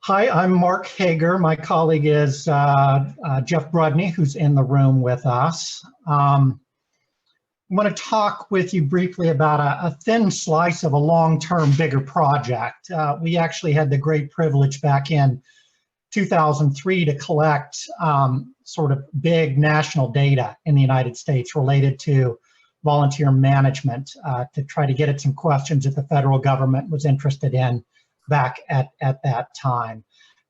Hi, I'm Mark Hager. My colleague is Jeff Brudney, who's in the room with us. I want to talk with you briefly about a thin slice of a long-term, bigger project. We actually had the great privilege back in 2003 to collect sort of big national data in the United States related to volunteer management to try to get at some questions that the federal government was interested in back at that time.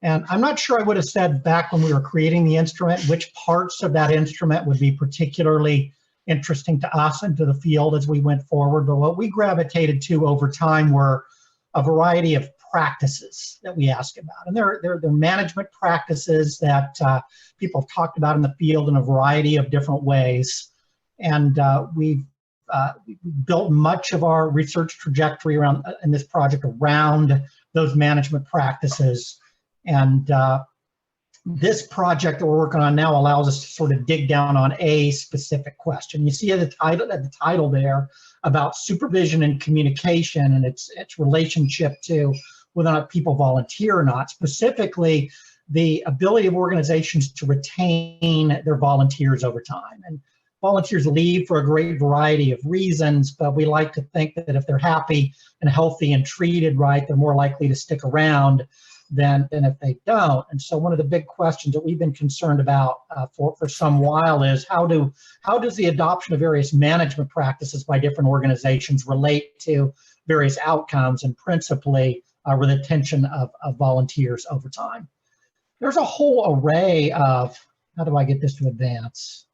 And I'm not sure I would have said back when we were creating the instrument which parts of that instrument would be particularly interesting to us and to the field as we went forward, but what we gravitated to over time were a variety of practices that we ask about. And they're management practices that people have talked about in the field in a variety of different ways. And we've built much of our research trajectory around in this project around those management practices. And this project that we're working on now allows us to sort of dig down on a specific question. You see at the title there about supervision and communication and its relationship to whether or not people volunteer or not, specifically the ability of organizations to retain their volunteers over time. And volunteers leave for a great variety of reasons, but we like to think that if they're happy and healthy and treated right, they're more likely to stick around than if they don't. And so one of the big questions that we've been concerned about for some while is how does the adoption of various management practices by different organizations relate to various outcomes and principally retention of volunteers over time. There's a whole array of, how do I get this to advance?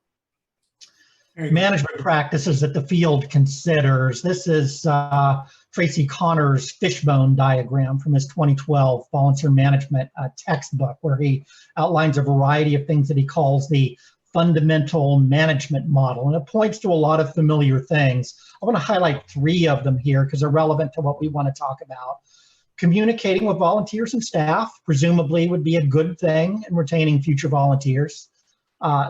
Management practices that the field considers. This is Tracy Connor's fishbone diagram from his 2012 volunteer management textbook, where he outlines a variety of things that he calls the fundamental management model, and it points to a lot of familiar things. I want to highlight three of them here because they're relevant to what we want to talk about. Communicating with volunteers and staff presumably would be a good thing in retaining future volunteers.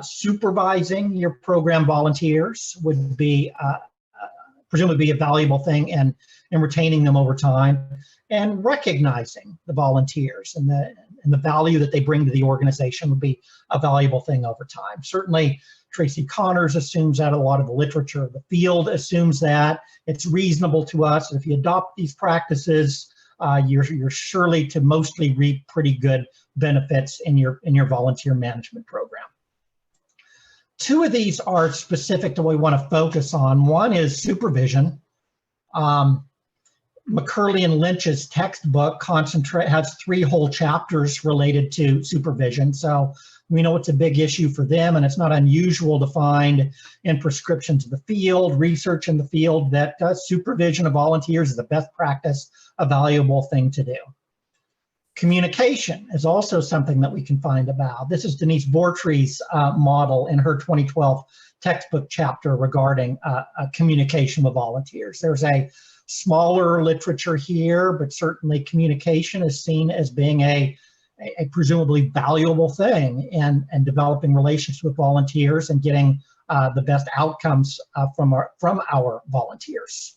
Supervising your program volunteers would be presumably be a valuable thing in retaining them over time, and recognizing the volunteers and the value that they bring to the organization would be a valuable thing over time. Certainly, Tracy Connors assumes that, a lot of the literature of the field assumes that. It's reasonable to us. If you adopt these practices, you're surely to mostly reap pretty good benefits in your volunteer management program. Two of these are specific to what we want to focus on. One is supervision. McCurley and Lynch's textbook has 3 whole chapters related to supervision. So we know it's a big issue for them, and it's not unusual to find in prescriptions of the field, research in the field, that supervision of volunteers is the best practice, a valuable thing to do. Communication is also something that we can find about. This is Denise Bortry's model in her 2012 textbook chapter regarding communication with volunteers. There's a smaller literature here, but certainly communication is seen as being a presumably valuable thing in developing relationships with volunteers and getting the best outcomes from our volunteers.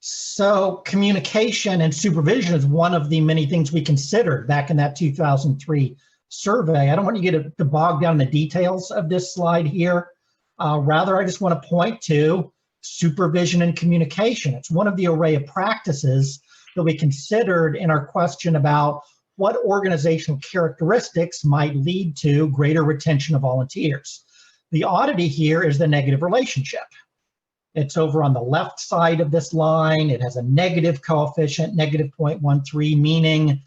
So communication and supervision is one of the many things we considered back in that 2003 survey. I don't want you to get to bog down in the details of this slide here. Rather, I just want to point to supervision and communication. It's one of the array of practices that we considered in our question about what organizational characteristics might lead to greater retention of volunteers. The oddity here is the negative relationship. It's over on the left side of this line. It has a negative coefficient, negative 0.13, meaning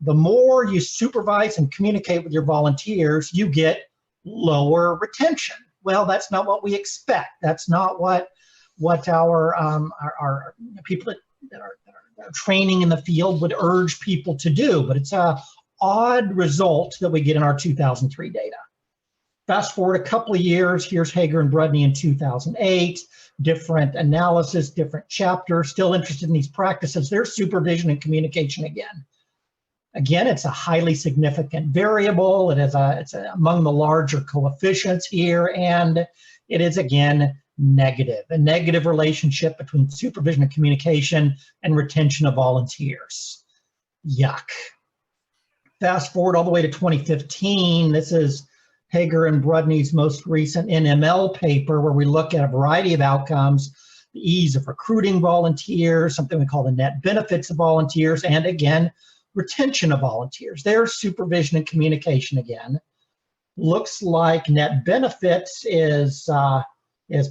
the more you supervise and communicate with your volunteers, you get lower retention. Well, that's not what we expect. That's not what our people that are training in the field would urge people to do, but it's an odd result that we get in our 2003 data. Fast forward a couple of years, here's Hager and Brudney in 2008, different analysis, different chapters, still interested in these practices. There's supervision and communication again. Again, it's a highly significant variable. It's among the larger coefficients here, and it is again negative, a negative relationship between supervision and communication and retention of volunteers. Yuck. Fast forward all the way to 2015. This is Hager and Brudney's most recent NML paper, where we look at a variety of outcomes, the ease of recruiting volunteers, something we call the net benefits of volunteers, and again, retention of volunteers. There's supervision and communication again. Looks like net benefits is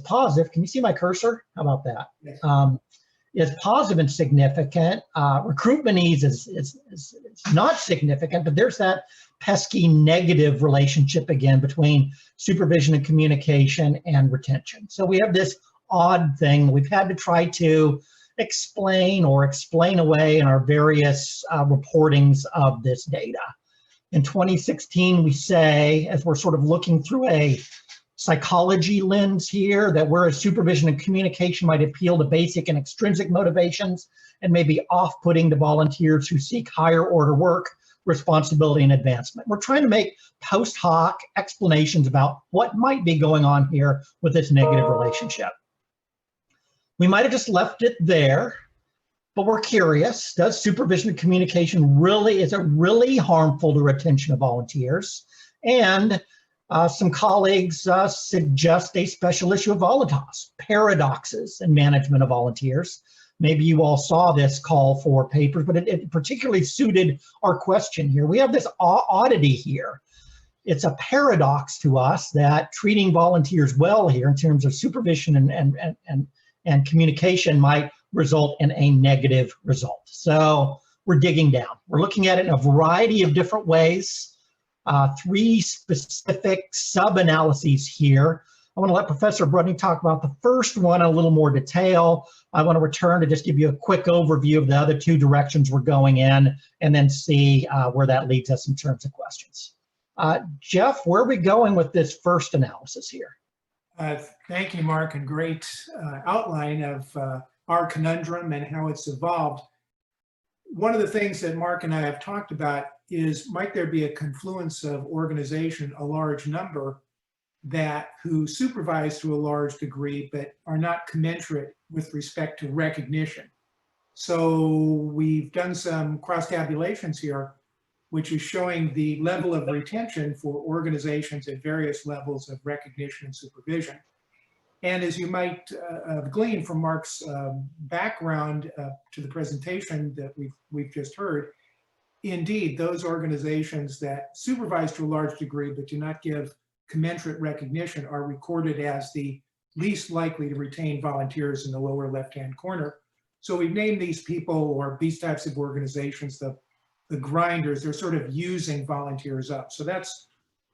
positive. Can you see my cursor? How about that? Yes. Is positive and significant. Recruitment ease is not significant, but there's that pesky negative relationship again between supervision and communication and retention. So we have this odd thing we've had to try to explain or explain away in our various reportings of this data. In 2016, we say, as we're sort of looking through a psychology lens here, that whereas supervision and communication might appeal to basic and extrinsic motivations and may be off-putting to volunteers who seek higher order work, responsibility, and advancement. We're trying to make post hoc explanations about what might be going on here with this negative relationship. We might have just left it there, but we're curious, does supervision and communication is it really harmful to retention of volunteers? And some colleagues suggest a special issue of Voluntas, paradoxes in management of volunteers. Maybe you all saw this call for papers, but it particularly suited our question here. We have this oddity here. It's a paradox to us that treating volunteers well here in terms of supervision and communication might result in a negative result. So we're digging down. We're looking at it in a variety of different ways. 3 specific sub-analyses here. I want to let Professor Brudney talk about the first one in a little more detail. I want to return to just give you a quick overview of the other 2 directions we're going in, and then see where that leads us in terms of questions. Jeff, where are we going with this first analysis here? Thank you, Mark, and great outline of our conundrum and how it's evolved. One of the things that Mark and I have talked about is, might there be a confluence of organization, a large number, who supervise to a large degree, but are not commensurate with respect to recognition. So we've done some cross tabulations here, which is showing the level of retention for organizations at various levels of recognition and supervision. And as you might glean from Mark's background to the presentation that we've just heard, indeed, those organizations that supervise to a large degree but do not give commensurate recognition are recorded as the least likely to retain volunteers in the lower left-hand corner. So we've named these people, or these types of organizations, the grinders. They're sort of using volunteers up. So that's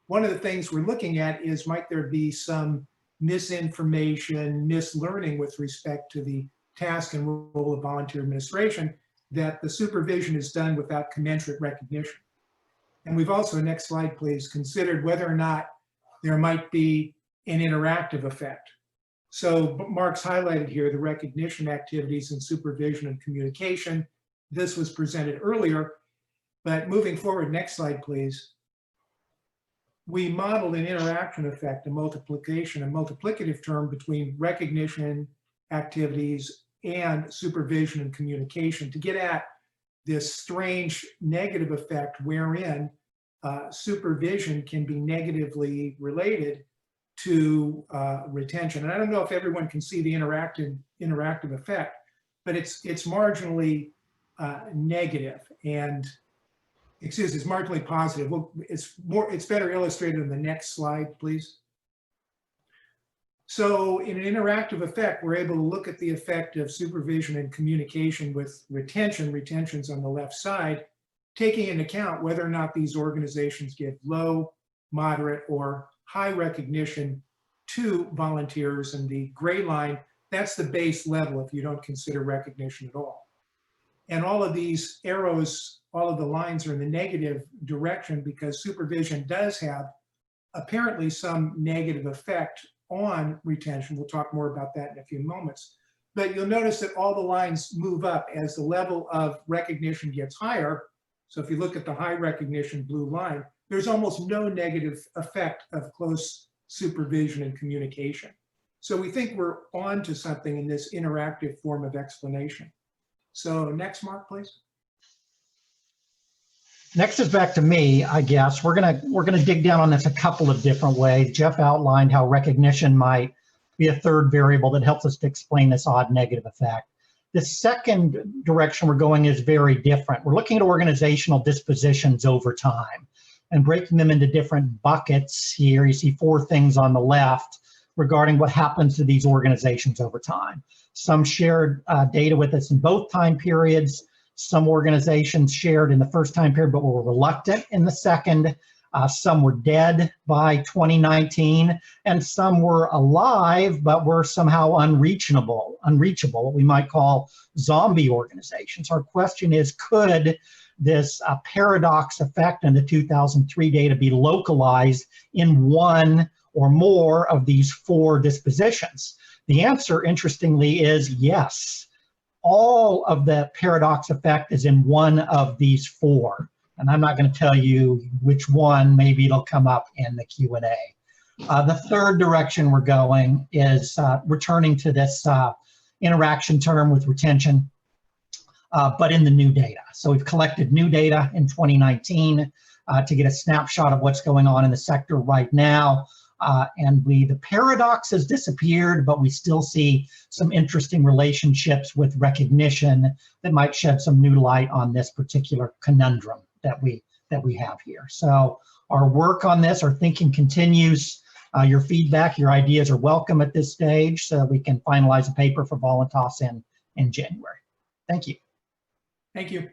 one of the things we're looking at, is might there be some misinformation, mislearning with respect to the task and role of volunteer administration, that the supervision is done without commensurate recognition. And we've also, next slide please, considered whether or not there might be an interactive effect. So Mark's highlighted here the recognition activities in supervision and communication. This was presented earlier, but moving forward, next slide please. We modeled an interaction effect, a multiplicative term between recognition activities and supervision and communication, to get at this strange negative effect wherein supervision can be negatively related to retention. And I don't know if everyone can see the interactive effect, but it's marginally negative, and it's marginally positive. Well, it's better illustrated in the next slide, please. So in an interactive effect, we're able to look at the effect of supervision and communication with retention. Retention's on the left side, taking into account whether or not these organizations give low, moderate, or high recognition to volunteers. And the gray line, that's the base level if you don't consider recognition at all. And all of these arrows, all of the lines are in the negative direction, because supervision does have apparently some negative effect on retention. We'll talk more about that in a few moments. But you'll notice that all the lines move up as the level of recognition gets higher. So if you look at the high recognition blue line, there's almost no negative effect of close supervision and communication. So we think we're on to something in this interactive form of explanation. So next, Mark, please. Next is back to me, I guess. We're gonna dig down on this a couple of different ways. Jeff outlined how recognition might be a third variable that helps us to explain this odd negative effect. The second direction we're going is very different. We're looking at organizational dispositions over time and breaking them into different buckets here. You see 4 things on the left regarding what happens to these organizations over time. Some shared data with us in both time periods. Some organizations shared in the first time period but were reluctant in the second. Some were dead by 2019, and some were alive but were somehow unreachable, what we might call zombie organizations. Our question is, could this paradox effect in the 2003 data be localized in one or more of these 4 dispositions? The answer, interestingly, is yes. All of the paradox effect is in one of these 4. And I'm not going to tell you which one. Maybe it'll come up in the Q&A. The third direction we're going is returning to this interaction term with retention, but in the new data. So we've collected new data in 2019 to get a snapshot of what's going on in the sector right now. And the paradox has disappeared, but we still see some interesting relationships with recognition that might shed some new light on this particular conundrum that we have here. So our work on this, our thinking continues. Your feedback, your ideas are welcome at this stage, so we can finalize a paper for Voluntas in January. Thank you. Thank you.